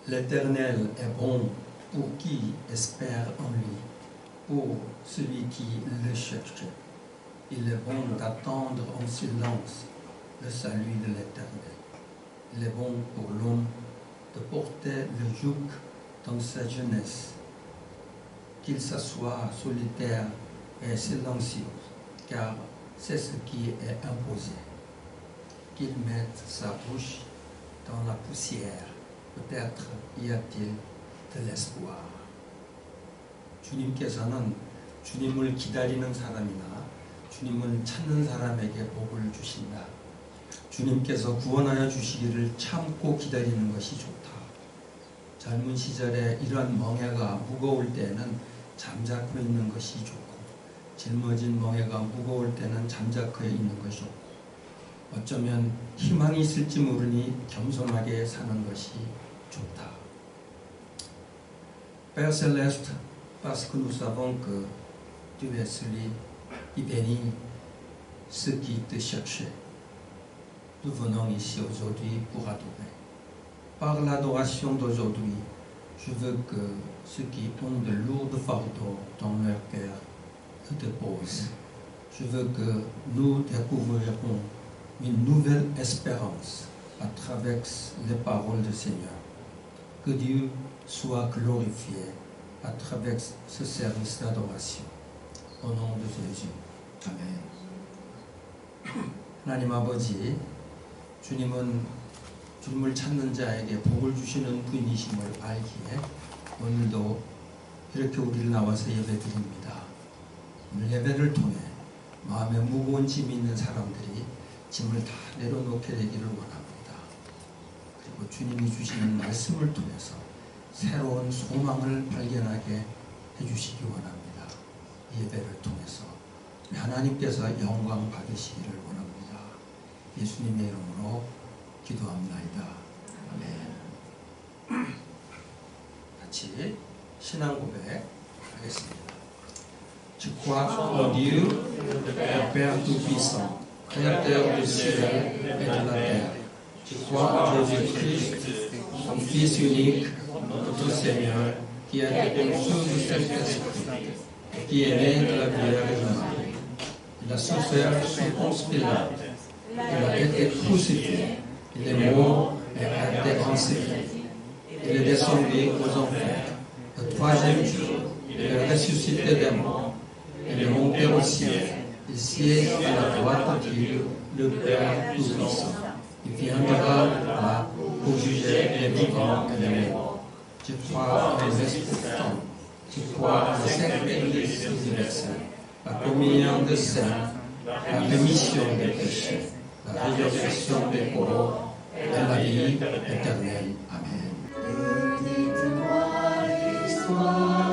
L'Éternel est bon pour qui espère en lui, pour celui qui le cherche. Il est bon d'attendre en silence le salut de l'Éternel. Il est bon pour l'homme de porter le joug dans sa jeunesse, qu'il s'assoie solitaire et silencieux, car c'est ce qui est imposé. Qu'il mette sa bouche dans la poussière, peut-être y a-t-il de l'espoir. 주님께서는 주님을 기다리는 사람이나 주님을 찾는 사람에게 복을 주신다. 주님께서 구원하여 주시기를 참고 기다리는 것이 좋다. 젊은 시절에 이런 멍에가 무거울 때는 잠자코 있는 것이 좋고, 짊어진 멍에가 무거울 때는 잠자코 있는 것이 좋고, 어쩌면 희망이 있을지 모르니 겸손하게 사는 것이 좋다. Père Céleste, parce que nous savons que tu es celui qui bénit ceux qui te cherchaient, nous venons ici aujourd'hui pour adorer. Par l'adoration d'aujourd'hui, je veux que ceux qui ont de lourds fardeaux dans leur cœur le déposent. Je veux que nous découvrirons une nouvelle espérance à travers les paroles du Seigneur. Que Dieu soit glorifié à travers ce service d'adoration. Au nom de Jésus. Amen. 하나님 아버지, 주님을 찾는 자에게 복을 주시는 분이심을 알기에 오늘도 이렇게 우리를 나와서 예배드립니다. 오늘 예배를 통해 마음에 무거운 짐이 있는 사람들이 짐을 다 내려놓게 되기를 원합니다. 그리고 주님이 주시는 말씀을 통해서 새로운 소망을 발견하게 해주시기 원합니다. 이 예배를 통해서 하나님께서 영광 받으시기를 원합니다. 예수님의 이름으로 기도합나이다. 아멘. 같이 신앙 고백 하겠습니다. Je crois en Dieu, le Père Tout-Puissant, Créateur du ciel et de la terre. Je crois en Jésus-Christ, son Fils unique, notre Seigneur, qui a été conçu du Saint-Esprit, qui est né de la Vierge Marie. Il a souffert sous Ponce Pilate. Il a été crucifié. Il est mort et a été enseveli. Il est descendu aux enfers. Le troisième jour, il est ressuscité des morts. Il est monté au ciel. Il siège à la droite de Dieu, le Père Tout-Puissant. Il viendra là pour juger les vivants et les morts. Je crois en l'Esprit Saint. Je crois en la Sainte Église universelle, la communion des saints, la rémission des péchés, la résurrection des corps et la vie éternelle. Amen. Dites-moi l'histoire.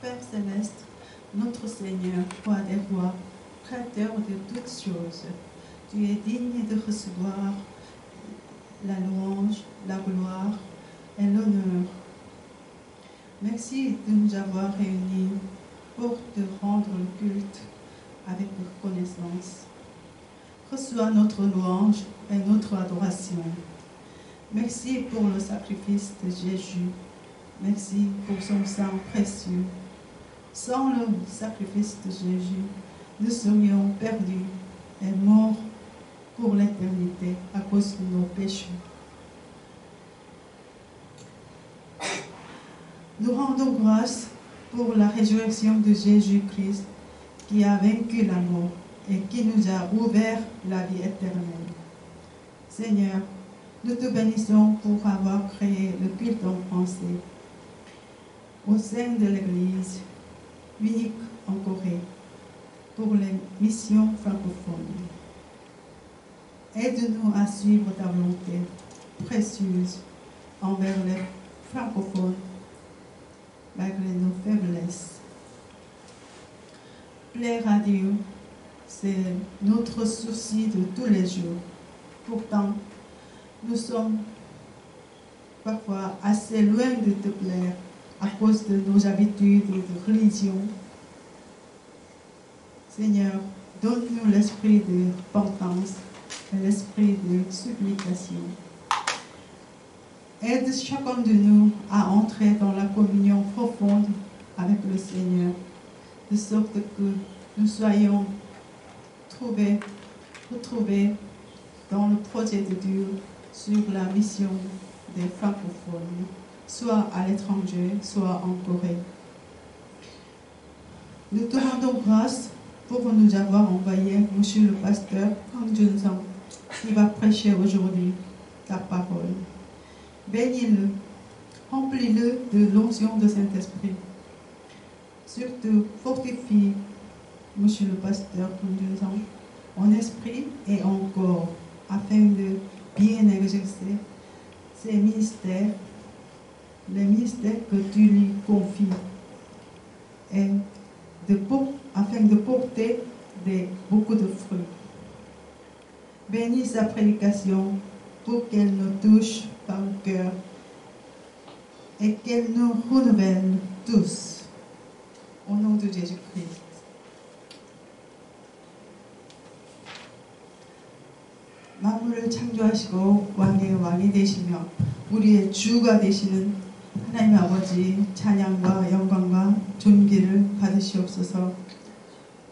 Père céleste, notre Seigneur, roi des rois, créateur de toutes choses, tu es digne de recevoir la louange, la gloire et l'honneur. Merci de nous avoir réunis pour te rendre le culte avec reconnaissance. Reçois notre louange et notre adoration. Merci pour le sacrifice de Jésus. Merci pour son sang précieux. Sans le sacrifice de Jésus, nous serions perdus et morts pour l'éternité à cause de nos péchés. Nous rendons grâce pour la résurrection de Jésus-Christ qui a vaincu la mort et qui nous a ouvert la vie éternelle. Seigneur, nous te bénissons pour avoir créé le culte en français au sein de l'Église unique en Corée pour les missions francophones. Aide-nous à suivre ta volonté précieuse envers les francophones malgré nos faiblesses. Plaire à Dieu, c'est notre souci de tous les jours. Pourtant, nous sommes parfois assez loin de te plaire à cause de nos habitudes de religion. Seigneur, donne-nous l'esprit de repentance et l'esprit de supplication. Aide chacun de nous à entrer dans la communion profonde avec le Seigneur, de sorte que nous soyons retrouvés dans le projet de Dieu sur la mission des francophones, soit à l'étranger, soit en Corée. Nous te rendons grâce pour nous avoir envoyé Monsieur le pasteur Hwang Jun-sung, qui va prêcher aujourd'hui ta parole. Bénis-le, remplis-le de l'onction de Saint-Esprit. Surtout, fortifie Monsieur le pasteur Hwang Jun-sung en esprit et en corps, afin de bien exercer ses ministères, les ministères que tu lui confies, et afin de porter beaucoup de fruits. Bénis sa prédication pour qu'elle nous touche par le cœur et qu'elle nous renouvelle tous. Au nom de Jésus-Christ. 만물을 창조하시고 왕의 왕이 되시며 우리의 주가 되시는 하나님 아버지 찬양과 영광과 존귀를 받으시옵소서.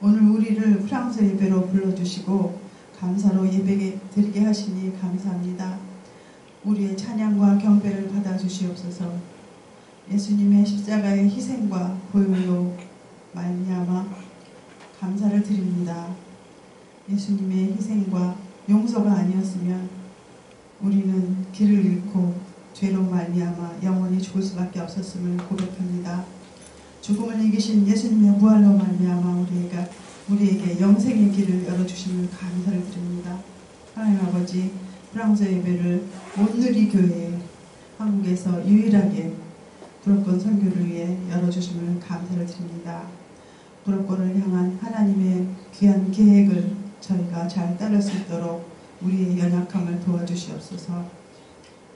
오늘 우리를 프랑스 예배로 불러주시고 감사로 예배 드리게 하시니 감사합니다. 우리의 찬양과 경배를 받아주시옵소서. 예수님의 십자가의 희생과 보혈로 말미암아 감사를 드립니다. 예수님의 희생과 용서가 아니었으면 우리는 길을 잃고 죄로 말미암아 영원히 죽을 수밖에 없었음을 고백합니다. 죽음을 이기신 예수님의 부활로 말미암아 우리에게 영생의 길을 열어주심을 감사를 드립니다. 하나님 아버지, 프랑스 예배를 온누리 교회에 한국에서 유일하게 불업권 선교를 위해 열어주심을 감사를 드립니다. 불업권을 향한 하나님의 귀한 계획을 저희가 잘 따를 수 있도록 우리의 연약함을 도와주시옵소서.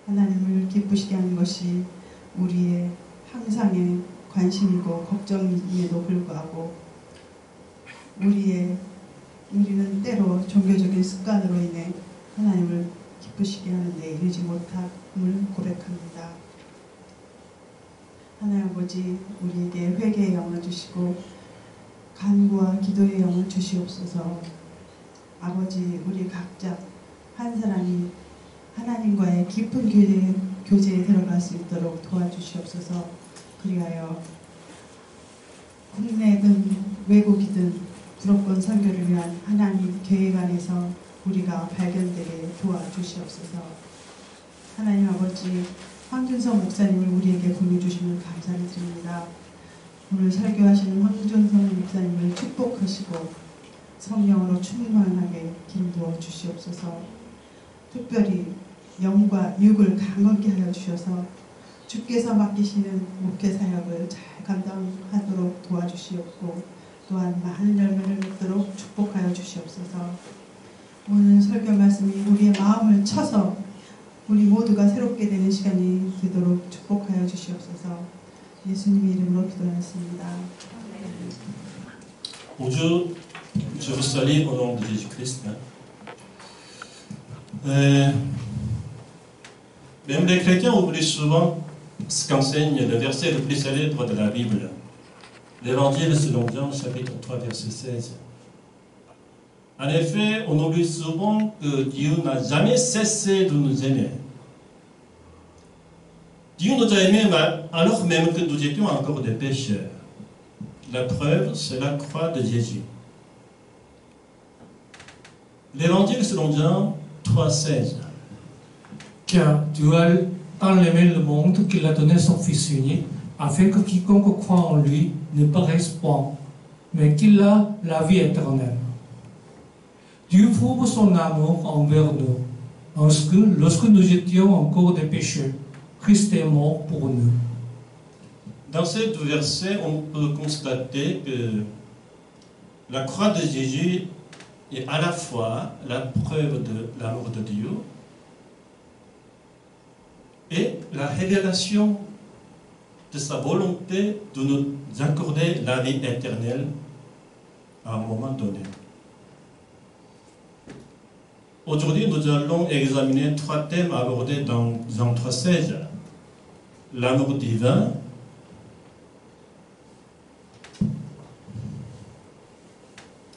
하나님을 기쁘시게 하는 것이 우리의 항상의 관심이고 걱정임에도 불구하고 우리는 때로 종교적인 습관으로 인해 하나님을 기쁘시게 하는데 이르지 못함을 고백합니다. 하나님 아버지, 우리에게 회개의 영을 주시고 간구와 기도의 영을 주시옵소서. 아버지, 우리 각자 한 사람이 하나님과의 깊은 교제에 들어갈 수 있도록 도와주시옵소서. 그리하여 국내든 외국이든 불업권 선교를 위한 하나님 계획 안에서 우리가 발견되게 도와주시옵소서. 하나님 아버지, 황준성 목사님을 우리에게 보내주시면 감사를 드립니다. 오늘 설교하시는 황준성 목사님을 축복하시고 성령으로 충만하게 기름부어 주시옵소서. 특별히 영과 육을 강건케 하여 주셔서 주께서 맡기시는 목회 사역을 잘 감당하도록 도와주시옵고 또한 많은 열매를 맺도록 축복하여 주시옵소서. 오늘 설교 말씀이 우리의 마음을 쳐서 우리 모두가 새롭게 되는 시간이 되도록 축복하여 주시옵소서. 예수님의 이름으로 기도했습니다. Bonjour, je vous salue au nom de Jésus-Christ. Même les chrétiens oublient souvent ce qu'enseigne le verset le plus célèbre de la Bible, l'Évangile selon Jean, chapitre 3, verset 16. En effet, on oublie souvent que Dieu n'a jamais cessé de nous aimer. Dieu nous a aimés alors même que nous étions encore des pécheurs. La preuve, c'est la croix de Jésus. L'Évangile selon Jean 3, 16. Car Dieu a tant aimé le monde qu'il a donné son Fils unique, afin que quiconque croit en lui ne périsse point, mais qu'il a la vie éternelle. Dieu prouve son amour envers nous, lorsque nous étions encore des pécheurs, Christ est mort pour nous. Dans ce verset, on peut constater que la croix de Jésus est à la fois la preuve de l'amour de Dieu et la révélation de sa volonté de nous accorder la vie éternelle à un moment donné. Aujourd'hui, nous allons examiner 3 thèmes abordés dans Jean 3,16. L'amour divin,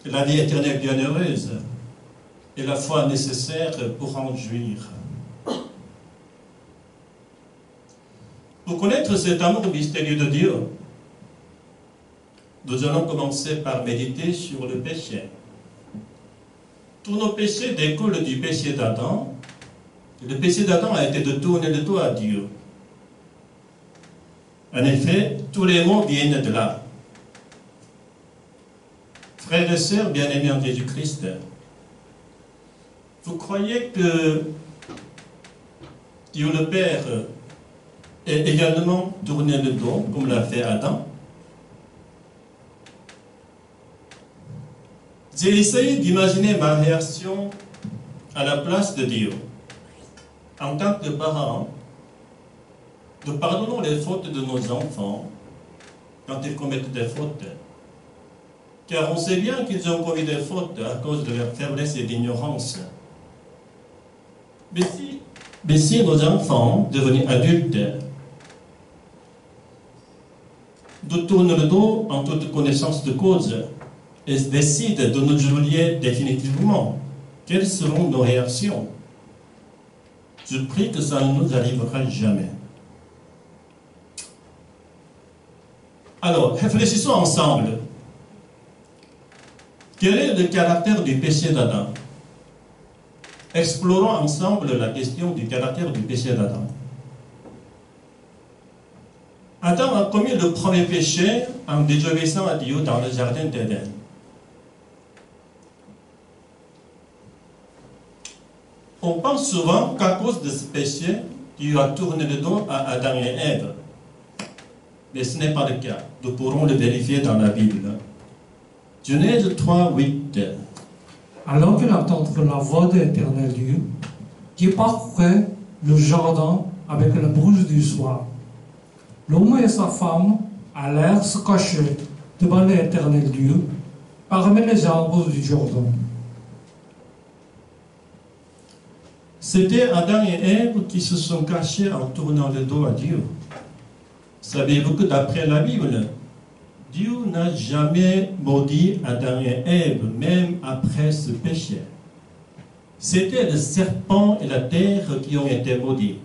la vie éternelle bienheureuse et la foi nécessaire pour en jouir. Pour connaître cet amour mystérieux de Dieu, nous allons commencer par méditer sur le péché. Tous nos péchés découlent du péché d'Adam. Le péché d'Adam a été de tourner le dos à Dieu. En effet, tous les maux viennent de là. Frères et sœurs bien-aimés en Jésus-Christ, vous croyez que Dieu le Père est également tourné le dos comme l'a fait Adam? J'ai essayé d'imaginer ma réaction à la place de Dieu. En tant que parents, nous pardonnons les fautes de nos enfants quand ils commettent des fautes. Car on sait bien qu'ils ont commis des fautes à cause de leur faiblesse et d'ignorance. Mais si nos enfants, devenus adultes, nous tournent le dos en toute connaissance de cause et décident de nous humilier définitivement, quelles seront nos réactions? Je prie que ça ne nous arrivera jamais. Alors, réfléchissons ensemble. Quel est le caractère du péché d'Adam? Explorons ensemble la question du caractère du péché d'Adam. Adam a commis le premier péché en désobéissant à Dieu dans le jardin d'Éden. On pense souvent qu'à cause de ce péché, Dieu a tourné le dos à Adam et Ève. Mais ce n'est pas le cas. Nous pourrons le vérifier dans la Bible. Genèse 3, 8. Alors qu'il entendit la voix de l'Éternel Dieu, qui parcourait le jardin avec la brousse du soir, l'homme et sa femme allèrent se cacher devant l'Éternel Dieu parmi les arbres du jardin. C'était Adam et Ève qui se sont cachés en tournant le dos à Dieu. Savez-vous que d'après la Bible, Dieu n'a jamais maudit Adam et Ève, même après ce péché. C'était le serpent et la terre qui ont été maudits.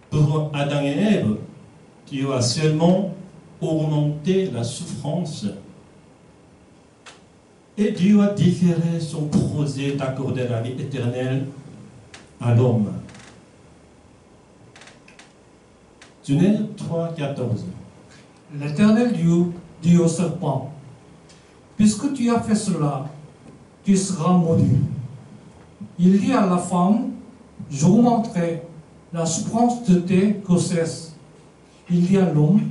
Pour Adam et Ève, Dieu a seulement augmenté la souffrance. Et Dieu a différé son projet d'accorder la vie éternelle à l'homme. Genèse 3, 14. L'Éternel Dieu dit au serpent, puisque tu as fait cela, tu seras maudit. Il dit à la femme, je vous montrerai la souffrance de tes grossesses. Il y a l'homme,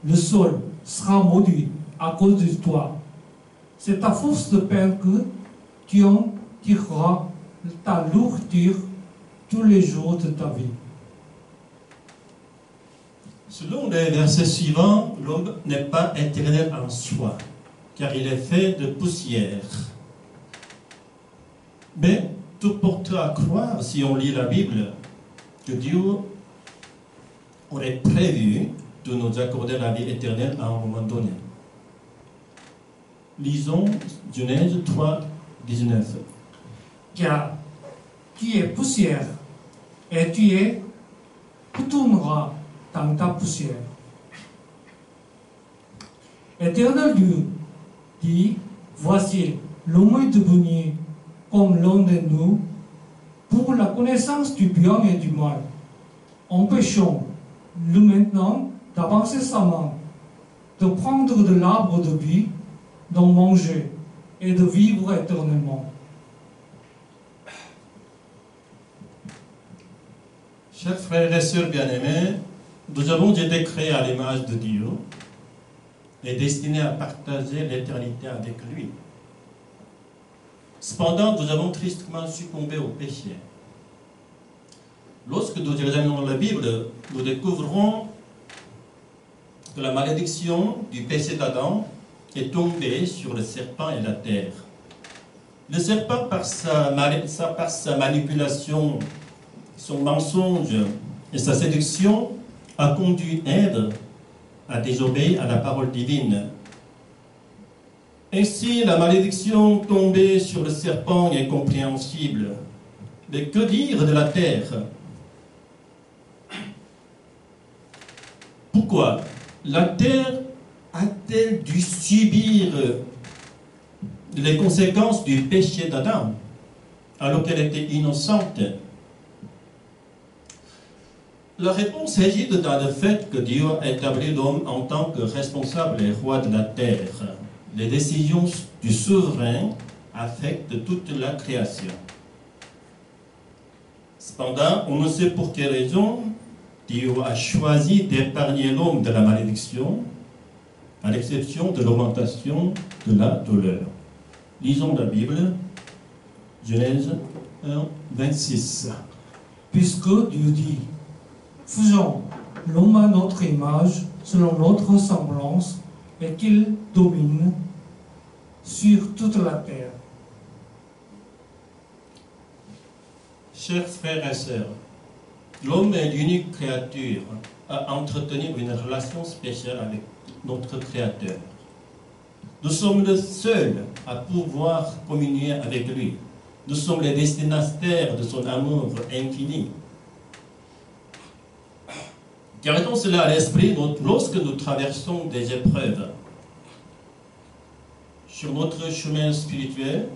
le sol sera maudit à cause de toi. C'est à force de peine que tu en tireras ta nourriture tous les jours de ta vie. Selon les versets suivants, l'homme n'est pas éternel en soi, car il est fait de poussière. Mais tout porte à croire, si on lit la Bible, que Dieu aurait prévu de nous accorder la vie éternelle à un moment donné. Lisons Genèse 3, 19. Car tu es poussière, et tu retourneras dans ta poussière. Éternel Dieu dit, voici, l'homme est devenu comme l'un de nous, pour la connaissance du bien et du mal. Empêchons-le maintenant d'avancer sa main, de prendre de l'arbre de vie, d'en manger et de vivre éternellement. Chers frères et sœurs bien-aimés, nous avons été créés à l'image de Dieu et destinés à partager l'éternité avec lui. Cependant, nous avons tristement succombé au péché. Lorsque nous examinons la Bible, nous découvrons que la malédiction du péché d'Adam est tombée sur le serpent et la terre. Le serpent, par sa manipulation, son mensonge et sa séduction, a conduit Ève à désobéir à la parole divine. Ainsi, la malédiction tombée sur le serpent est compréhensible. Mais que dire de la terre? Pourquoi la terre a-t-elle dû subir les conséquences du péché d'Adam alors qu'elle était innocente? La réponse réside dans le fait que Dieu a établi l'homme en tant que responsable et roi de la terre. Les décisions du souverain affectent toute la création. Cependant, on ne sait pour quelle raison Dieu a choisi d'épargner l'homme de la malédiction, à l'exception de l'augmentation de la douleur. Lisons la Bible, Genèse 1, 26. Puisque Dieu dit, faisons l'homme à notre image, selon notre semblance, et qu'il domine sur toute la terre. Chers frères et sœurs, l'homme est l'unique créature à entretenir une relation spéciale avec notre Créateur. Nous sommes les seuls à pouvoir communier avec lui. Nous sommes les destinataires de son amour infini. Gardons cela à l'esprit lorsque nous traversons des épreuves. Sur notre chemin spirituel,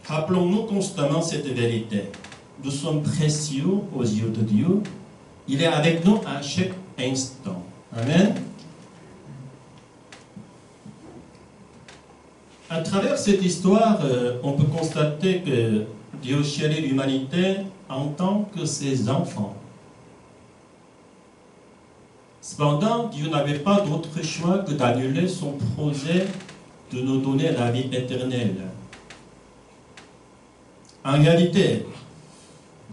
rappelons-nous constamment cette vérité. Nous sommes précieux aux yeux de Dieu. Il est avec nous à chaque instant. Amen. À travers cette histoire, on peut constater que Dieu chérit l'humanité en tant que ses enfants. Cependant, Dieu n'avait pas d'autre choix que d'annuler son projet de nous donner la vie éternelle. En réalité,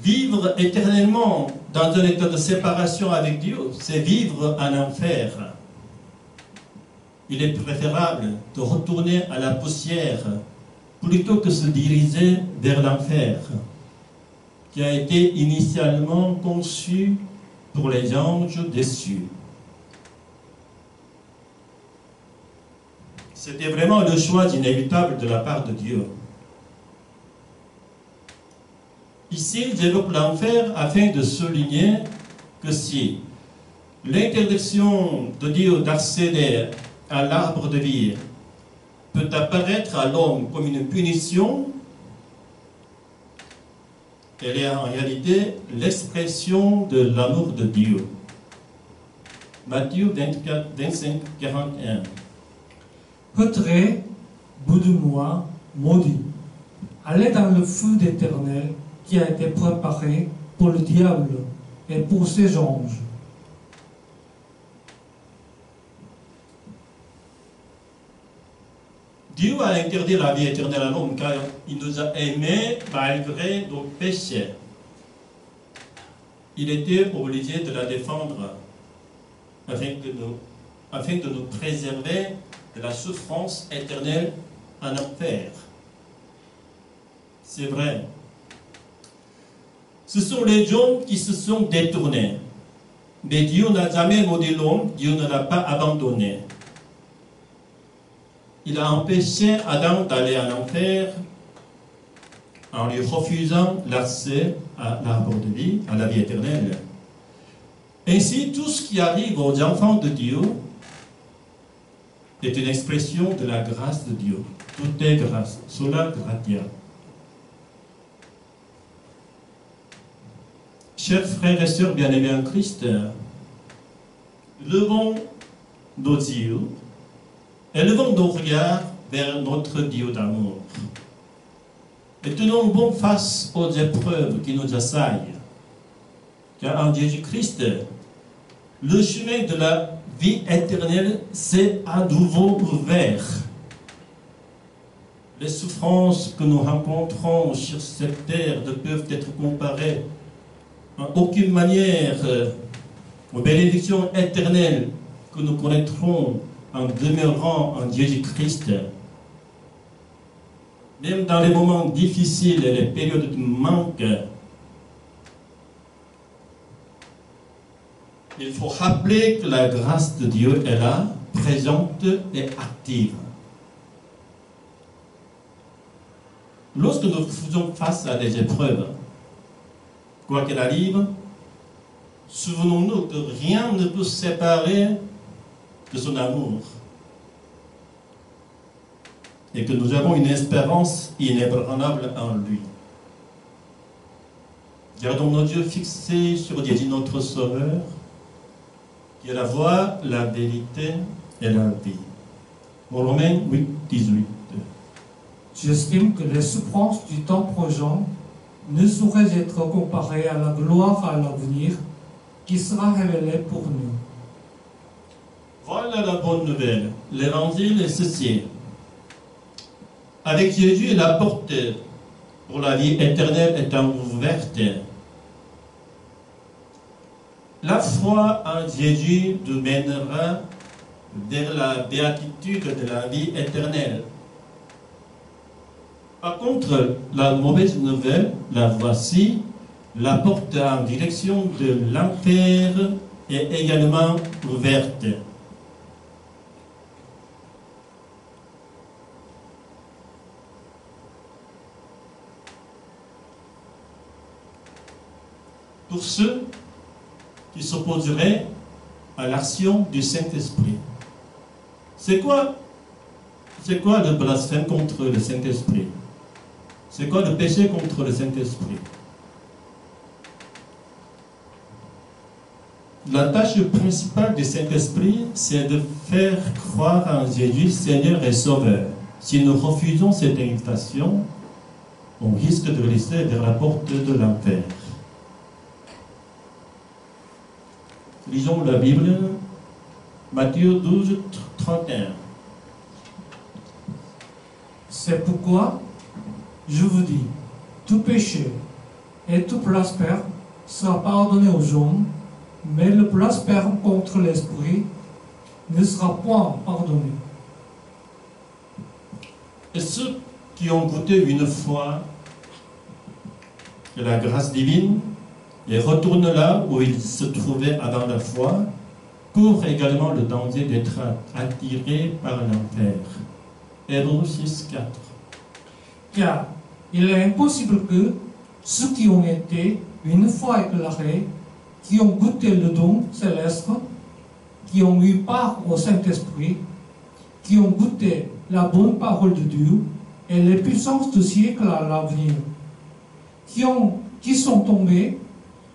vivre éternellement dans un état de séparation avec Dieu, c'est vivre en enfer. Il est préférable de retourner à la poussière plutôt que de se diriger vers l'enfer, qui a été initialement conçu pour les anges déçus. C'était vraiment le choix inévitable de la part de Dieu. Ici, j'évoque l'enfer afin de souligner que si l'interdiction de Dieu d'accéder à l'arbre de vie peut apparaître à l'homme comme une punition, elle est en réalité l'expression de l'amour de Dieu. Matthieu 24, 25, 41. Retirez, bout de moi, maudit. Allez dans le feu d'éternel qui a été préparé pour le diable et pour ses anges. Dieu a interdit la vie éternelle à l'homme car il nous a aimés malgré nos péchés. Il était obligé de la défendre afin de nous préserver de la souffrance éternelle en enfer. C'est vrai. Ce sont les hommes qui se sont détournés. Mais Dieu n'a jamais maudit l'homme, Dieu ne l'a pas abandonné. Il a empêché Adam d'aller en enfer en lui refusant l'accès à l'arbre de vie, à la vie éternelle. Ainsi, tout ce qui arrive aux enfants de Dieu est une expression de la grâce de Dieu. Tout est grâce, sola gratia. Chers frères et sœurs bien-aimés en Christ, levons nos yeux et levons nos regards vers notre Dieu d'amour. Et tenons bon face aux épreuves qui nous assaillent. Car en Jésus-Christ, le chemin de la vie éternelle s'est à nouveau ouvert. Les souffrances que nous rencontrons sur cette terre ne peuvent être comparées en aucune manière aux bénédictions éternelles que nous connaîtrons en demeurant en Jésus-Christ. Même dans les moments difficiles et les périodes de manque, il faut rappeler que la grâce de Dieu est là, présente et active. Lorsque nous faisons face à des épreuves, quoi qu'elle arrive, souvenons-nous que rien ne peut se séparer de son amour. Et que nous avons une espérance inébranlable en lui. Gardons nos yeux fixés sur Jésus notre Sauveur, qui est la voie, la vérité et la vie. Romains 8, 18. J'estime que les souffrances du temps présent ne sauraient être comparées à la gloire à l'avenir qui sera révélée pour nous. Voilà la bonne nouvelle. L'évangile est ceci. Avec Jésus, la porte pour la vie éternelle est ouverte. La foi en Jésus nous mènera vers la béatitude de la vie éternelle. Par contre, la mauvaise nouvelle, la voici, la porte en direction de l'enfer est également ouverte. Pour ceux qui s'opposeraient à l'action du Saint-Esprit. C'est quoi le blasphème contre le Saint-Esprit? C'est quoi le péché contre le Saint-Esprit? La tâche principale du Saint-Esprit, c'est de faire croire en Jésus, Seigneur et Sauveur. Si nous refusons cette invitation, on risque de glisser vers la porte de l'enfer. Lisons la Bible, Matthieu 12, 31. C'est pourquoi, je vous dis, tout péché et tout blasphème sera pardonné aux hommes, mais le blasphème contre l'Esprit ne sera point pardonné. Et ceux qui ont goûté une fois de la grâce divine et retournent là où ils se trouvaient avant la foi, courent également le danger d'être attirés par l'enfer. Hébreux 6, 4. Car il est impossible que ceux qui ont été une fois éclairés, qui ont goûté le don céleste, qui ont eu part au Saint-Esprit, qui ont goûté la bonne parole de Dieu et les puissances du siècle à l'avenir, qui sont tombés,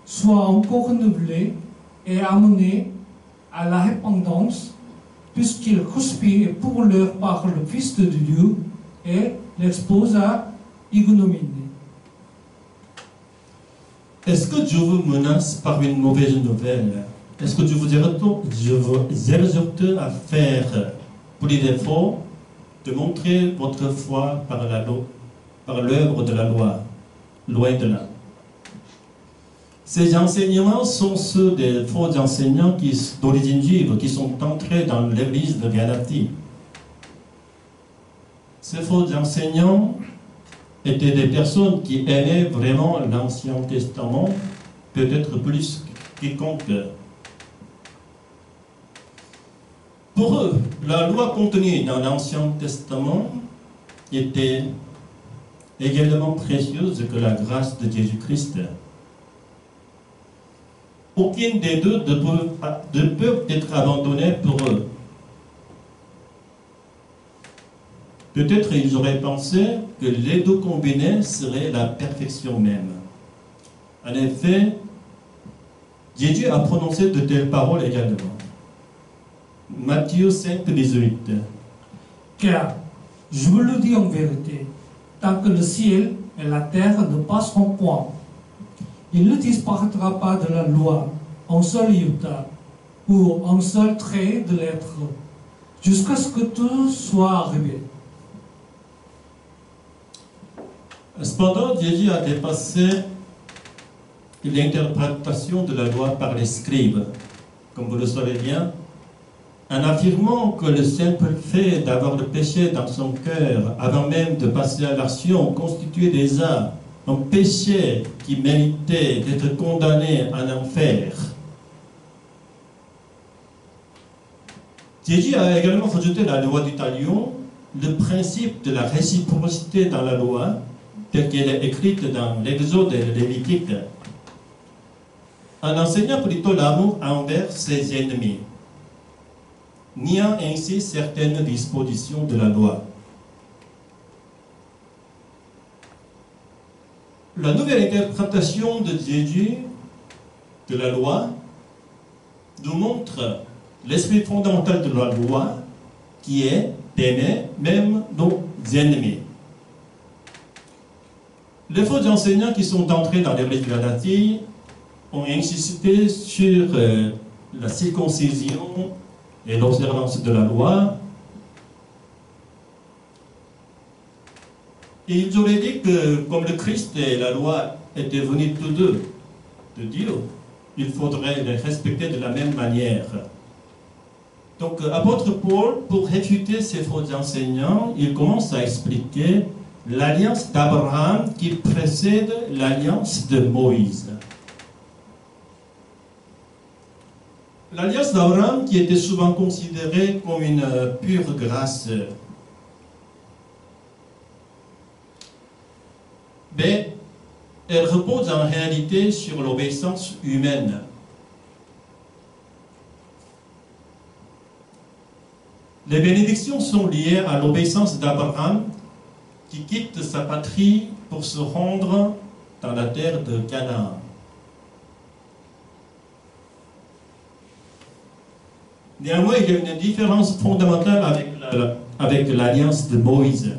soient encore renouvelés et amenés à la repentance, puisqu'ils respirent pour leur part le Fils de Dieu et l'exposent à ignominie. Est-ce que Dieu vous menace par une mauvaise nouvelle? Est-ce que Dieu vous exhorte à faire plus d'efforts, de montrer votre foi par l'œuvre de la loi? Loin de là. Ces enseignements sont ceux des faux enseignants d'origine juive qui sont entrés dans l'église de Galatie. Ces faux enseignants étaient des personnes qui aimaient vraiment l'Ancien Testament, peut-être plus que quiconque. Pour eux, la loi contenue dans l'Ancien Testament était également précieuse que la grâce de Jésus-Christ. Aucune des deux ne peut être abandonnée pour eux. Peut-être ils auraient pensé que les deux combinés seraient la perfection même. En effet, Jésus a prononcé de telles paroles également. Matthieu 5, 18. Car, je vous le dis en vérité, tant que le ciel et la terre ne passeront point, il ne disparaîtra pas de la loi un seul iota ou un seul trait de l'être, jusqu'à ce que tout soit arrivé. Cependant, Jésus a dépassé l'interprétation de la loi par les scribes, comme vous le savez bien, en affirmant que le simple fait d'avoir le péché dans son cœur, avant même de passer à l'action, constituait déjà un péché qui méritait d'être condamné en enfer. Jésus a également rejeté la loi du talion, le principe de la réciprocité dans la loi, telle qu'elle est écrite dans l'Exode et le Lévitique, en enseignant plutôt l'amour envers ses ennemis, niant ainsi certaines dispositions de la loi. La nouvelle interprétation de Jésus de la loi nous montre l'esprit fondamental de la loi qui est d'aimer même nos ennemis. Les faux enseignants qui sont entrés dans l'église de Galatie ont insisté sur la circoncision et l'observance de la loi. Et ils auraient dit que comme le Christ et la loi étaient venus tous deux de Dieu, il faudrait les respecter de la même manière. Donc, apôtre Paul, pour réfuter ces faux enseignants, il commence à expliquer l'alliance d'Abraham qui précède l'alliance de Moïse. L'alliance d'Abraham, qui était souvent considérée comme une pure grâce, mais elle repose en réalité sur l'obéissance humaine. Les bénédictions sont liées à l'obéissance d'Abraham qui quitte sa patrie pour se rendre dans la terre de Canaan. Néanmoins, il y a une différence fondamentale avec l'alliance de Moïse.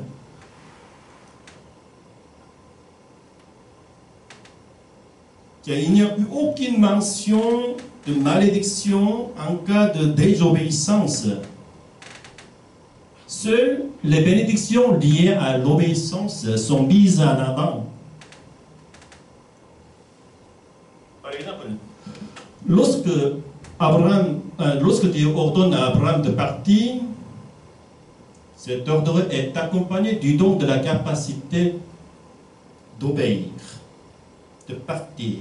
Il n'y a eu aucune mention de malédiction en cas de désobéissance. Seules les bénédictions liées à l'obéissance sont mises en avant. Par exemple, lorsque Dieu ordonne à Abraham de partir, cet ordre est accompagné du don de la capacité d'obéir, de partir.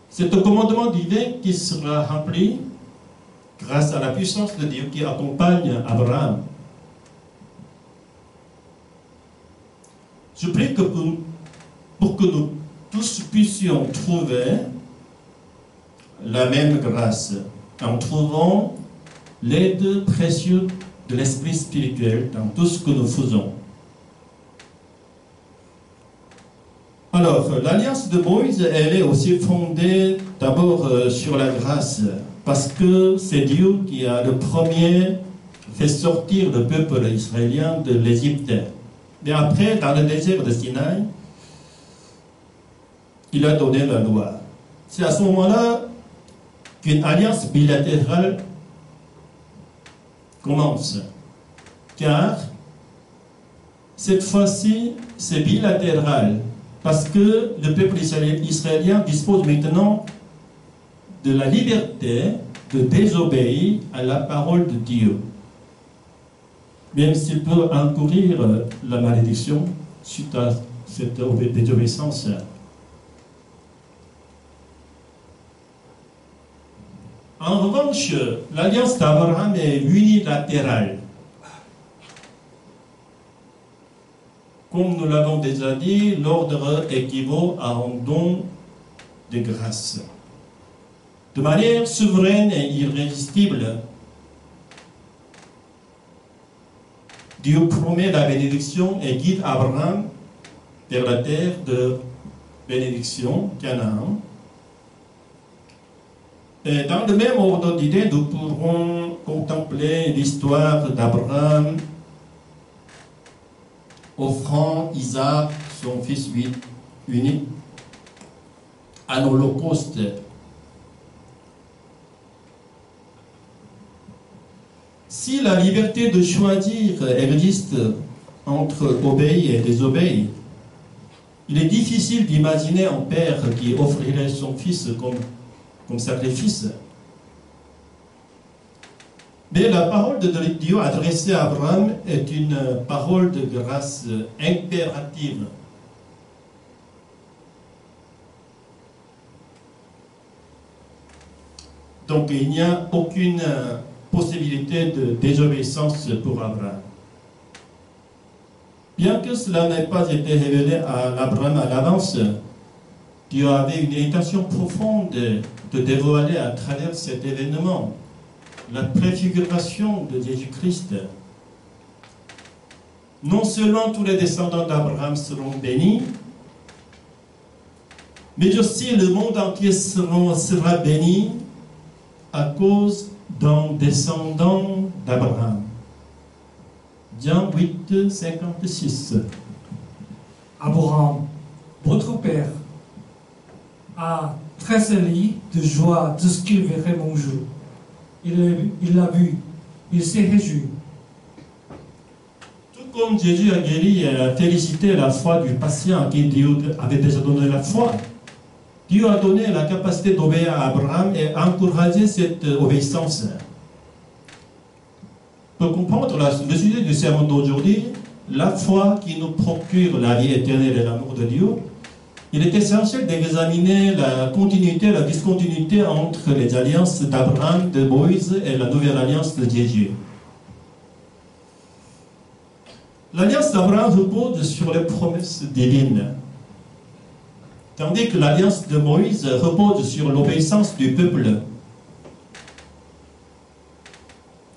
C'est un commandement divin qui sera rempli grâce à la puissance de Dieu qui accompagne Abraham. Je prie que pour que nous tous puissions trouver la même grâce en trouvant l'aide précieuse de l'esprit spirituel dans tout ce que nous faisons. Alors, l'alliance de Moïse, elle est aussi fondée d'abord sur la grâce, parce que c'est Dieu qui a le premier fait sortir le peuple israélien de l'Égypte. Mais après, dans le désert de Sinaï, il a donné la loi. C'est à ce moment-là qu'une alliance bilatérale commence. Car cette fois-ci, c'est bilatéral. Parce que le peuple israélien dispose maintenant de la liberté de désobéir à la parole de Dieu. Même s'il peut encourir la malédiction suite à cette désobéissance. En revanche, l'alliance d'Abraham est unilatérale. Comme nous l'avons déjà dit, l'ordre équivaut à un don de grâce. De manière souveraine et irrésistible, Dieu promet la bénédiction et guide Abraham vers la terre de bénédiction, Canaan. Et dans le même ordre d'idées, nous pourrons contempler l'histoire d'Abraham offrant Isaac, son fils unique, à l'Holocauste. Si la liberté de choisir existe entre obéir et désobéir, il est difficile d'imaginer un père qui offrirait son fils comme sacrifice. Mais la parole de Dieu adressée à Abraham est une parole de grâce impérative. Donc il n'y a aucune possibilité de désobéissance pour Abraham. Bien que cela n'ait pas été révélé à Abraham à l'avance, Dieu avait une intention profonde de dévoiler à travers cet événement la préfiguration de Jésus-Christ. Non seulement tous les descendants d'Abraham seront bénis, mais aussi le monde entier sera béni à cause d'un descendant d'Abraham. Jean 8, 56. Abraham, votre père, a tressailli de joie de ce qu'il verrait mon jour. Il l'a vu, il s'est réjoui. Tout comme Jésus a guéri et a félicité la foi du patient à qui Dieu avait déjà donné la foi, Dieu a donné la capacité d'obéir à Abraham et a encouragé cette obéissance. Pour comprendre le sujet du sermon d'aujourd'hui, la foi qui nous procure la vie éternelle et l'amour de Dieu, il est essentiel d'examiner la continuité et la discontinuité entre les alliances d'Abraham, de Moïse et la nouvelle alliance de Jésus. L'alliance d'Abraham repose sur les promesses divines, tandis que l'alliance de Moïse repose sur l'obéissance du peuple.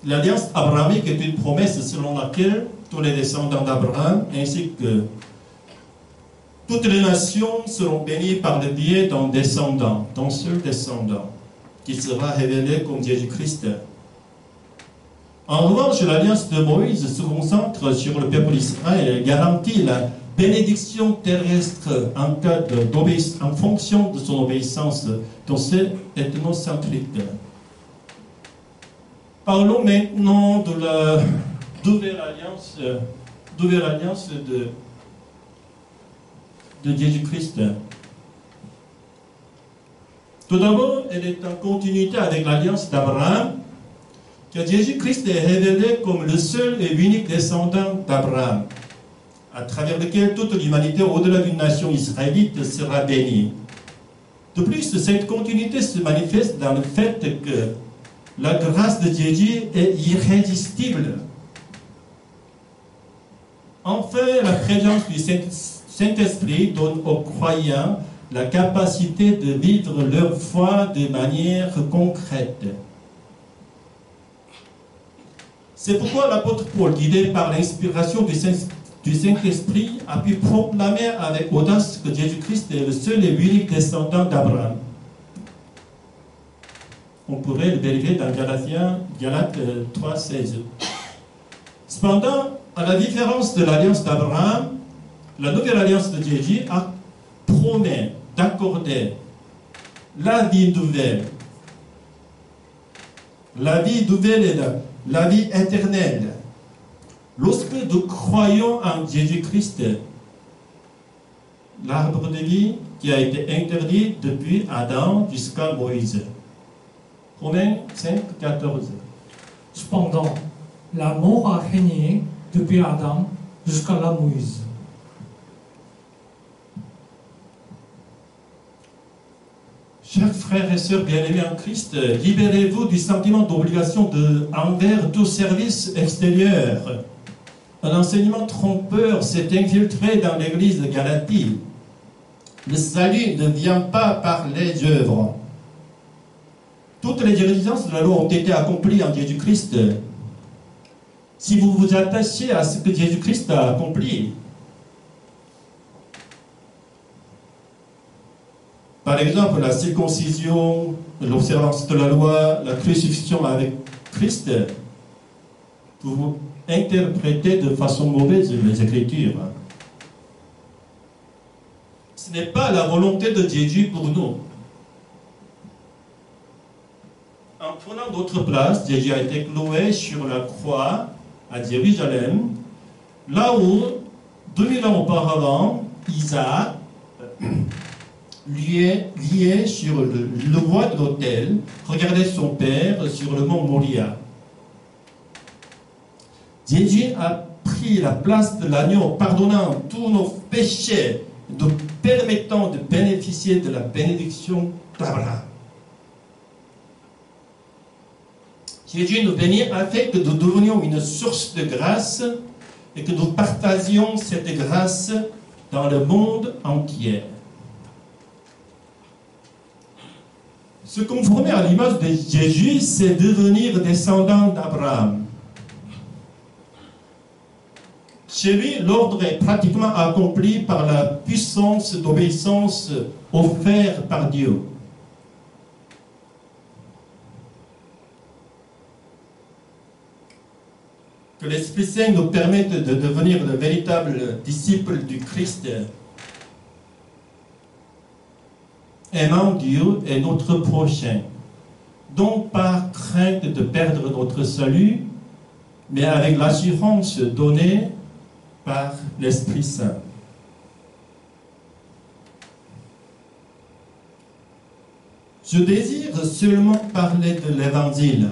L'alliance abrahamique est une promesse selon laquelle tous les descendants d'Abraham ainsi que toutes les nations seront bénies par le biais d'un descendant, d'un seul descendant, qui sera révélé comme Jésus-Christ. En revanche, l'alliance de Moïse se concentre sur le peuple d'Israël et garantit la bénédiction terrestre en fonction de son obéissance, donc c'est ethnocentrique. Parlons maintenant de la nouvelle alliance de Jésus-Christ. Tout d'abord, elle est en continuité avec l'alliance d'Abraham, car Jésus-Christ est révélé comme le seul et unique descendant d'Abraham, à travers lequel toute l'humanité, au-delà d'une nation israélite, sera bénie. De plus, cette continuité se manifeste dans le fait que la grâce de Jésus est irrésistible. Enfin, la présence du Saint-Esprit donne aux croyants la capacité de vivre leur foi de manière concrète. C'est pourquoi l'apôtre Paul, guidé par l'inspiration du Saint-Esprit, a pu proclamer avec audace que Jésus-Christ est le seul et unique descendant d'Abraham. On pourrait le vérifier dans Galates 3, 16. Cependant, à la différence de l'alliance d'Abraham, la nouvelle alliance de Jésus promet d'accorder la vie nouvelle. La vie nouvelle est la vie éternelle. Lorsque nous croyons en Jésus-Christ, l'arbre de vie qui a été interdit depuis Adam jusqu'à Moïse. Romains 5, 14. Cependant, la mort a régné depuis Adam jusqu'à la Moïse. Chers frères et sœurs bien-aimés en Christ, libérez-vous du sentiment d'obligation envers tout service extérieur. Un enseignement trompeur s'est infiltré dans l'église de Galatie. Le salut ne vient pas par les œuvres. Toutes les diligences de la loi ont été accomplies en Jésus-Christ. Si vous vous attachez à ce que Jésus-Christ a accompli, par exemple la circoncision, l'observance de la loi, la crucifixion avec Christ, vous interprétez de façon mauvaise les Écritures. Ce n'est pas la volonté de Jésus pour nous. En prenant d'autres places, Jésus a été cloué sur la croix à Jérusalem, là où, 2000 ans auparavant, Isaac, lié sur le bois de l'autel, regardait son père sur le mont Moria. Jésus a pris la place de l'agneau, pardonnant tous nos péchés, nous permettant de bénéficier de la bénédiction d'Abraham. Jésus nous bénit afin que nous devenions une source de grâce et que nous partagions cette grâce dans le monde entier. Se conformer à l'image de Jésus, c'est devenir descendant d'Abraham. Chez lui, l'ordre est pratiquement accompli par la puissance d'obéissance offerte par Dieu. Que l'Esprit Saint nous permette de devenir de véritables disciples du Christ, aimant Dieu et notre prochain, donc par crainte de perdre notre salut, mais avec l'assurance donnée par l'Esprit Saint. Je désire seulement parler de l'Évangile,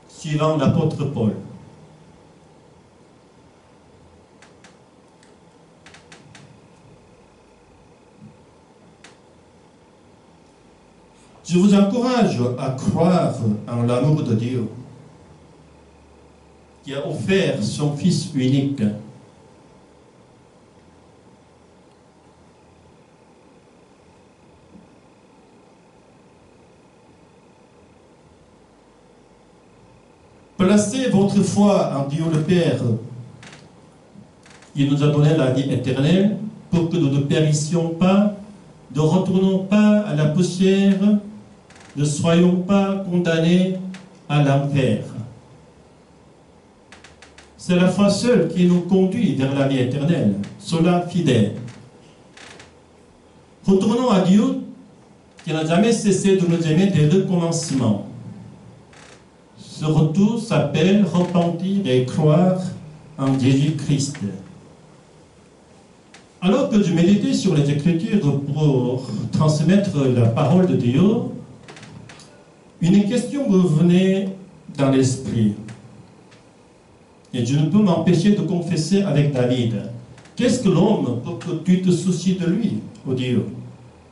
suivant l'apôtre Paul. Je vous encourage à croire en l'amour de Dieu, qui a offert son Fils unique. Placez votre foi en Dieu le Père. Il nous a donné la vie éternelle pour que nous ne périssions pas, ne retournons pas à la poussière, ne soyons pas condamnés à l'enfer. C'est la foi seule qui nous conduit vers la vie éternelle. Sola fide. Retournons à Dieu qui n'a jamais cessé de nous aimer dès le commencement. Ce retour s'appelle repentir et croire en Jésus-Christ. Alors que je méditais sur les Écritures pour transmettre la parole de Dieu, une question me venait dans l'esprit. Et je ne peux m'empêcher de confesser avec David. Qu'est-ce que l'homme pour que tu te soucies de lui, ô Dieu?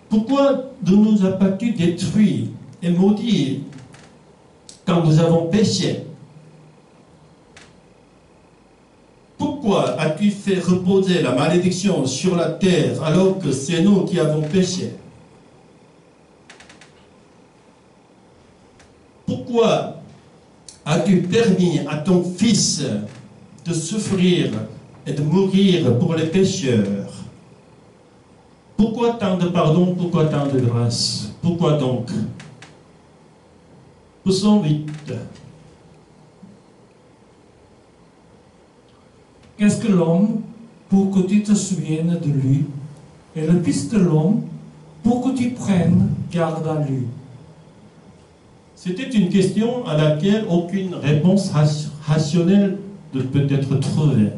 Pourquoi ne nous as pas-tu détruits et maudits quand nous avons péché? Pourquoi as-tu fait reposer la malédiction sur la terre alors que c'est nous qui avons péché? Pourquoi as-tu permis à ton Fils de souffrir et de mourir pour les pécheurs? Pourquoi tant de pardon? Pourquoi tant de grâce? Pourquoi donc? Psaume 8. Qu'est-ce que l'homme pour que tu te souviennes de lui, et le Fils de l'homme pour que tu prennes garde à lui. C'était une question à laquelle aucune réponse rationnelle ne peut être trouvée.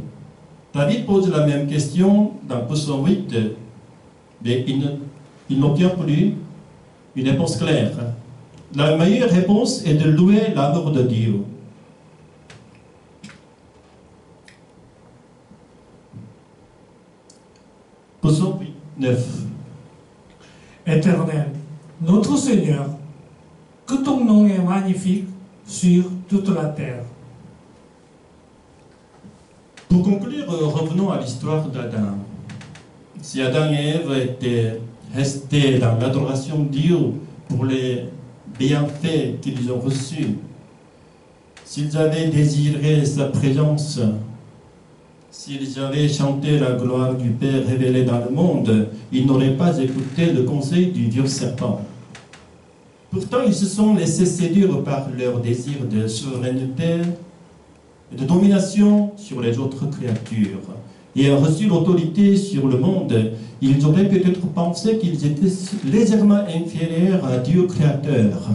David pose la même question dans Psaume 8, mais il n'obtient plus une réponse claire. La meilleure réponse est de louer l'amour de Dieu. Psaume 9. Éternel, notre Seigneur, que ton nom est magnifique sur toute la terre. Pour conclure, revenons à l'histoire d'Adam. Si Adam et Ève étaient restés dans l'adoration de Dieu pour les bienfaits qu'ils ont reçus, s'ils avaient désiré sa présence, s'ils avaient chanté la gloire du Père révélée dans le monde, ils n'auraient pas écouté le conseil du vieux serpent. Pourtant, ils se sont laissés séduire par leur désir de souveraineté et de domination sur les autres créatures. Et ayant reçu l'autorité sur le monde, ils auraient peut-être pensé qu'ils étaient légèrement inférieurs à Dieu créateur.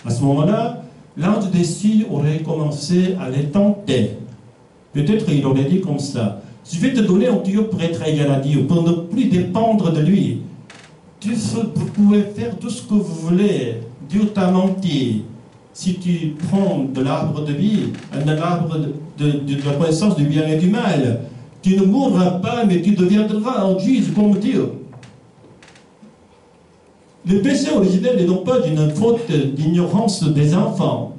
À ce moment-là, l'ange déçu aurait commencé à les tenter. Peut-être il aurait dit comme ça: je vais te donner un Dieu pour être égal à Dieu, pour ne plus dépendre de lui. Vous pouvez faire tout ce que vous voulez. Dieu t'a menti. Si tu prends de l'arbre de vie, de l'arbre de la connaissance du bien et du mal, tu ne mourras pas, mais tu deviendras un juge comme Dieu. Le péché originel n'est donc pas une faute d'ignorance des enfants.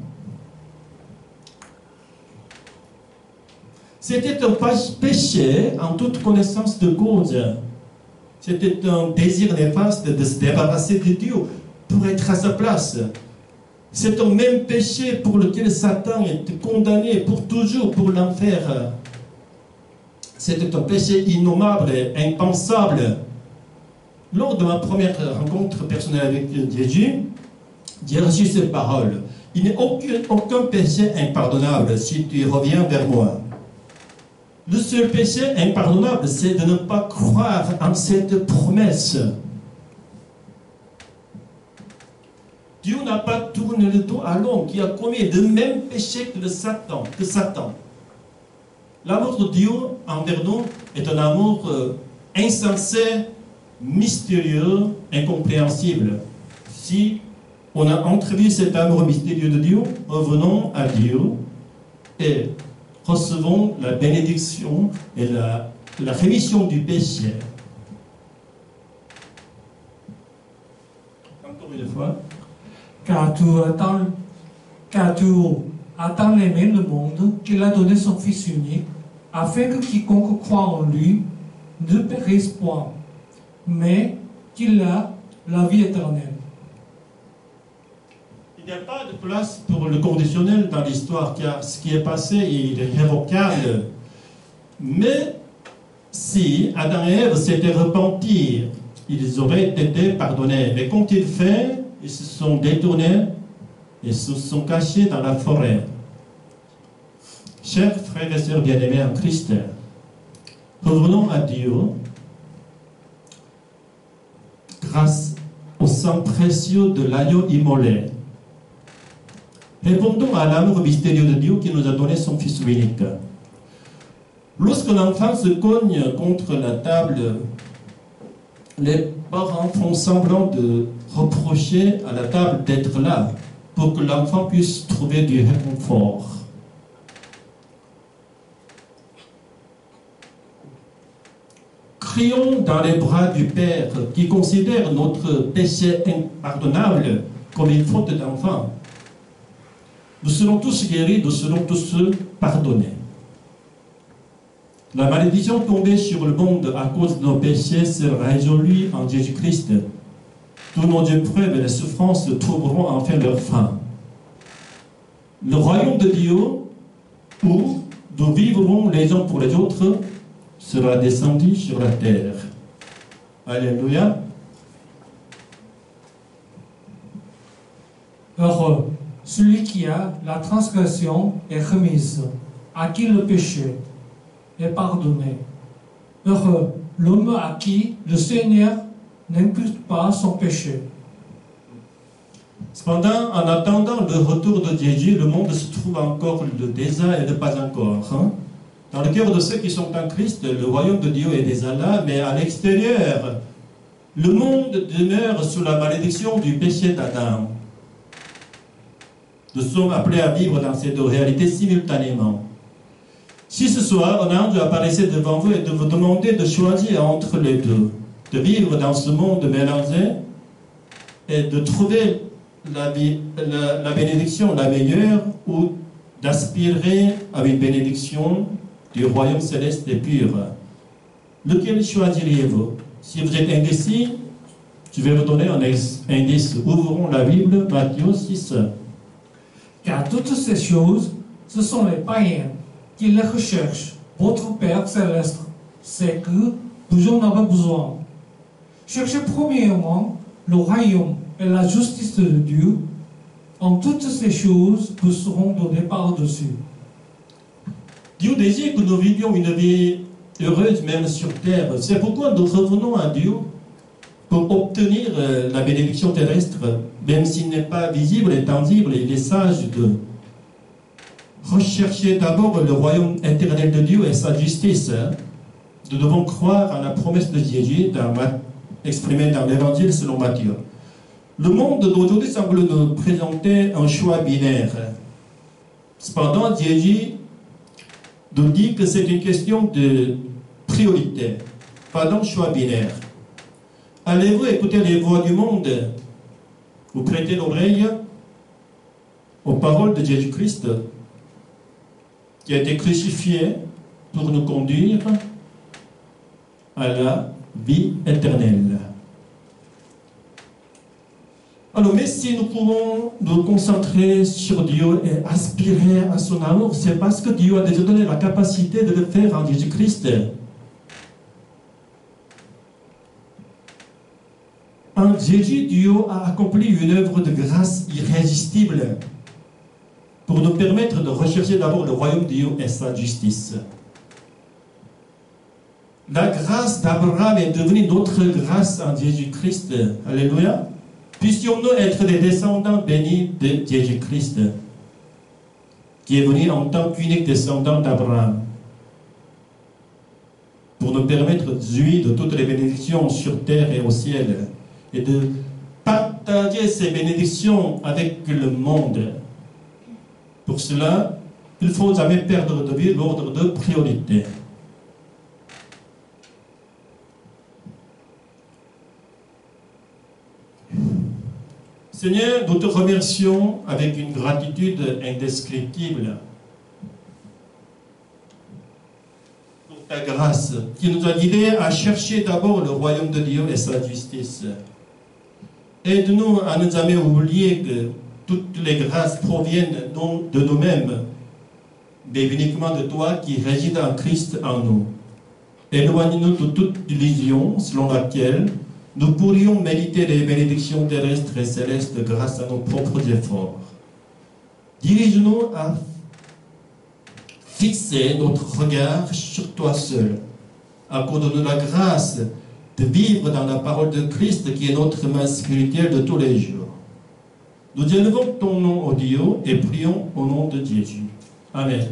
C'était un péché en toute connaissance de cause. C'était un désir néfaste de se débarrasser de Dieu pour être à sa place. C'est un même péché pour lequel Satan est condamné pour toujours pour l'enfer. C'était un péché innommable et impensable. Lors de ma première rencontre personnelle avec Jésus, j'ai reçu ces paroles: il n'y a aucun péché impardonnable si tu reviens vers moi. Le seul péché impardonnable, c'est de ne pas croire en cette promesse. Dieu n'a pas tourné le dos à l'homme qui a commis le même péché que Satan. L'amour de Dieu envers nous est un amour insensé, mystérieux, incompréhensible. Si on a entrevu cet amour mystérieux de Dieu, revenons à Dieu et recevons la bénédiction et la rémission du péché. Encore une fois. Car tu as tant aimé le monde qu'il a donné son Fils unique, afin que quiconque croit en lui ne périsse point, mais qu'il a la vie éternelle. Il n'y a pas de place pour le conditionnel dans l'histoire, car ce qui est passé il est irrévocable. Mais si Adam et Ève s'étaient repentis, ils auraient été pardonnés. Mais qu'ont-ils fait? Ils se sont détournés et se sont cachés dans la forêt. Chers frères et sœurs bien-aimés en Christ, revenons à Dieu grâce au sang précieux de l'agneau immolé. Répondons à l'amour mystérieux de Dieu qui nous a donné son Fils unique. Lorsque l'enfant se cogne contre la table, les parents font semblant de reprocher à la table d'être là pour que l'enfant puisse trouver du réconfort. Crions dans les bras du Père qui considère notre péché impardonnable comme une faute d'enfant. Nous serons tous guéris, nous serons tous pardonnés. La malédiction tombée sur le monde à cause de nos péchés sera résolue en Jésus-Christ. Toutes nos épreuves et les souffrances trouveront enfin leur fin. Le royaume de Dieu, où nous vivrons les uns pour les autres, sera descendu sur la terre. Alléluia. Heureux celui qui a la transgression est remise, à qui le péché est pardonné. Heureux l'homme à qui le Seigneur n'impute pas son péché. Cependant, en attendant le retour de Jésus, le monde se trouve encore le désert et ne pas encore. Dans le cœur de ceux qui sont en Christ, le royaume de Dieu est déjà là, mais à l'extérieur, le monde demeure sous la malédiction du péché d'Adam. Nous sommes appelés à vivre dans ces deux réalités simultanément. Si ce soir, un ange apparaissait devant vous et de vous demander de choisir entre les deux, de vivre dans ce monde mélangé et de trouver la bénédiction la meilleure ou d'aspirer à une bénédiction du royaume céleste et pur, lequel choisiriez-vous? Si vous êtes indécis, je vais vous donner un indice. Ouvrons la Bible, Matthieu 6. Car toutes ces choses, ce sont les païens qui les recherchent. Votre Père céleste sait que vous en avez besoin. Cherchez premièrement le royaume et la justice de Dieu. En toutes ces choses vous seront données par-dessus. Dieu désire que nous vivions une vie heureuse même sur terre. C'est pourquoi nous revenons à Dieu pour obtenir la bénédiction terrestre, même s'il n'est pas visible et tangible. Il est sage de rechercher d'abord le royaume éternel de Dieu et sa justice. Nous devons croire à la promesse de Jésus exprimée dans l'Évangile selon Matthieu. Le monde d'aujourd'hui semble nous présenter un choix binaire. Cependant, Jésus nous dit que c'est une question de priorité, pas d'un choix binaire. Allez-vous écouter les voix du monde? Vous prêtez l'oreille aux paroles de Jésus-Christ qui a été crucifié pour nous conduire à la vie éternelle. Alors, mais si nous pouvons nous concentrer sur Dieu et aspirer à son amour, c'est parce que Dieu a déjà donné la capacité de le faire en Jésus-Christ. En Jésus, Dieu a accompli une œuvre de grâce irrésistible pour nous permettre de rechercher d'abord le royaume de Dieu et sa justice. La grâce d'Abraham est devenue notre grâce en Jésus-Christ. Alléluia. Puissions-nous être des descendants bénis de Jésus-Christ, qui est venu en tant qu'unique descendant d'Abraham, pour nous permettre de jouir de toutes les bénédictions sur terre et au ciel, et de partager ces bénédictions avec le monde. Pour cela, il ne faut jamais perdre de vue l'ordre de priorité. Seigneur, nous te remercions avec une gratitude indescriptible pour ta grâce qui nous a guidés à chercher d'abord le royaume de Dieu et sa justice. Aide-nous à ne jamais oublier que toutes les grâces proviennent de nous-mêmes, mais uniquement de toi qui réside en Christ en nous. Éloigne-nous de toute illusion selon laquelle nous pourrions mériter les bénédictions terrestres et célestes grâce à nos propres efforts. Dirige-nous à fixer notre regard sur toi seul. Accorde-nous la grâce de vivre dans la parole de Christ qui est notre main spirituelle de tous les jours. Nous élevons ton nom, ô Dieu, et prions au nom de Jésus. Amen.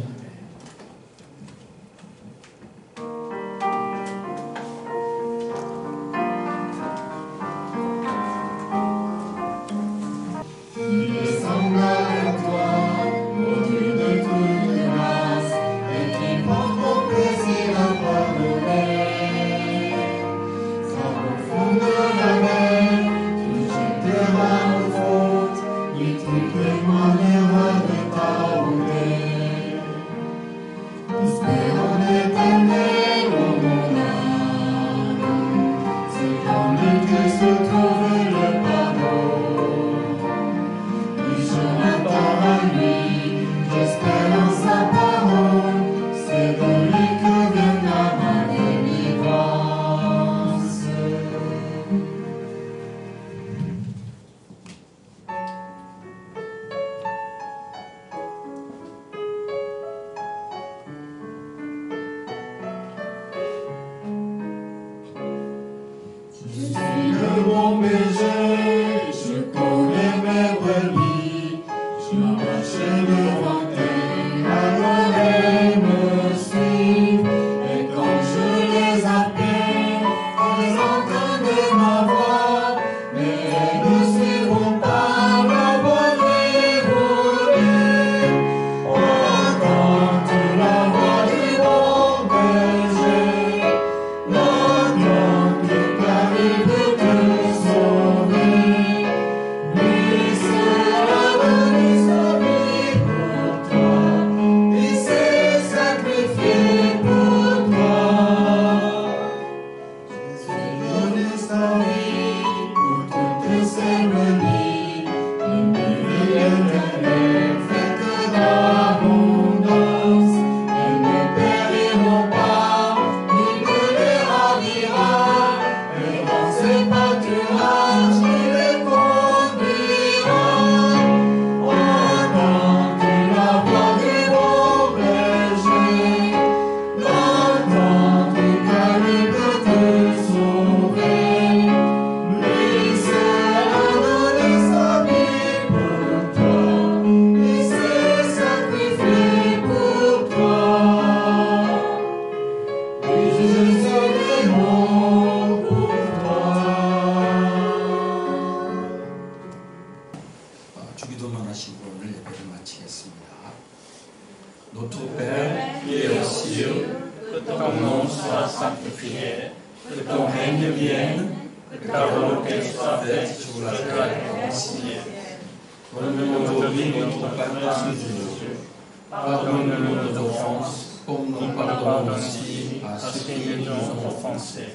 주기도만 하시고 오늘 예배를 마치겠습니다. Notre Père qui es aux cieux, que ton nom soit sanctifié, que ton règne vienne, que ta volonté soit faite sur la terre comme au ciel. Donne-nous aujourd'hui notre pain quotidien. Pardonne-nous nos offenses, comme nous pardonnons aussi à ceux qui nous ont offensés.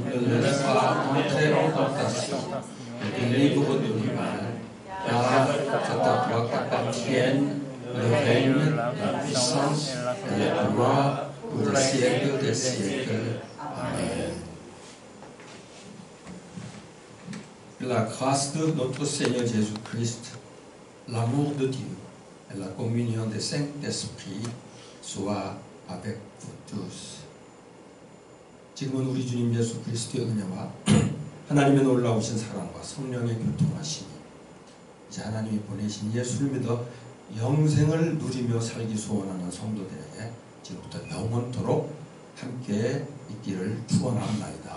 Ne nous laisse pas entrer en tentation, mais délivre-nous du mal. Car c'est à toi qu'appartiennent le règne, la puissance et la gloire pour les siècles des siècles. Amen. Que la grâce de notre Seigneur Jésus-Christ, l'amour de Dieu et la communion des Saint-Esprit soient avec vous tous. 지금은 우리 주님 예수 그리스도의 은혜와 하나님의 놀라우신 사랑과 성령의 교통하심이 이제 하나님이 보내신 예수를 믿어 영생을 누리며 살기 소원하는 성도들에게 지금부터 영원토록 함께 있기를 축원합니다.